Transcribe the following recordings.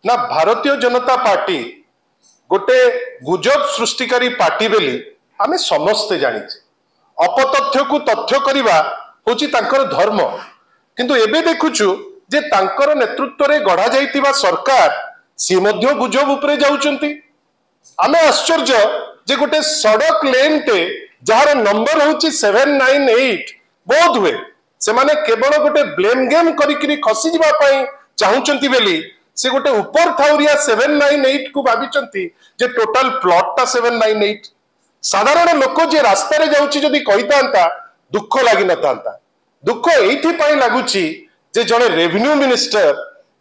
ना भारतीय जनता पार्टी गोटे गुजब सृष्टिकारी पार्टी बेली आमे समस्ते जानिचे अपतथ्य को तथ्य करिबा होची तांकर धर्म किंतु एबे देखुछु जे तांकर नेतृत्व रे गढ़ा जाइतिबा सरकार सी मध्य गुजब उपरे जाउचंती आमे आश्चर्य जे गोटे सड़क लेन टे जहार नंबर होची 798 बोध हुए से माने केवल गोटे ब्लेम गेम करिकरी खसी जिबा पई चाहुचंती बेली से गोटे ऊपर थाउरिया 798 को भाविचंती जे टोटल प्लॉट ता 798 साधारण लोक जे रास्ता रे जाउची जदी कहितांता दुख लागि नतांता दुख एठी पई लागुची जे जने रेवेन्यू मिनिस्टर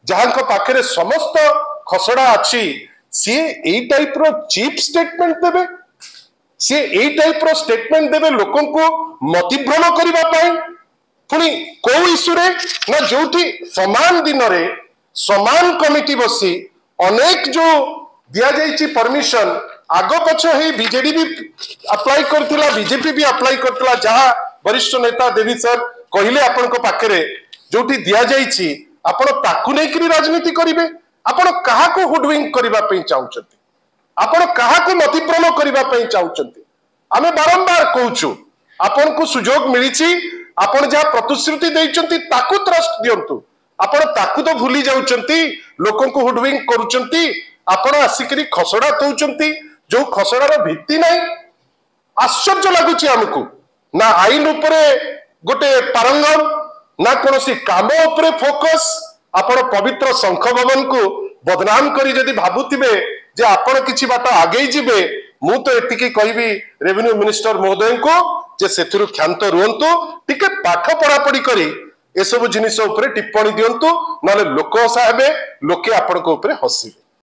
जहां पाखरे समस्त खसड़ा अछि सी एई टाइप रो चीप स्टेटमेंट देबे सी एई टाइप रो स्टेटमेंट देबे लोकन को मतिभ्रम करिबा पई पुनी को इशू रे ना जोठी समान दिन रे समान कमिटी बसी अनेक जो दिया जाइछि परमिशन आगो पछ हे बीजेडी भी अप्लाई करथिला बीजेपी भी अप्लाई करथिला जहा वरिष्ठ नेता देवी सर कहिले आपन को पाखरे जोठी दिया जाइछि आपण ताकू नै करी राजनीति करिवे आपण कहा को हुडविंग करिबा पई चाहुचंती आपण कहा को मतिभ्रम करिबा पई चाहुचंती आमे बारंबार कहूछु आपण को सुजोग मिलिछि आपण जहा प्रतिश्रुति दैचंती ताकू ट्रस्ट दियंतु आपण ताकू तो भूली जाउचंती लोकन को हुडविंग करूचंती आपण आसिकरी खसड़ा तौचंती जो खसड़ार भित्ति नाही आश्चर्य लागुची हमकु ना आईन उपरे गोटे पारंगम ना कोनोसी काम उपरे फोकस आपण पवित्र शंख भवन को बदनाम करी जदी भाबुतिबे जे आपण किछि बाट आगे जिबे मु तो एतिकी कहबी रेवेन्यू मिनिस्टर महोदय को जे सेथिरु क्षांत रुहंतु टिके पाठ पढ़ा पढ़ी करी ए सब जिनिस उपरे टिप्पणी दियंतु नले लोक हसा हेबे लोके आपण को उपरे हसिबे।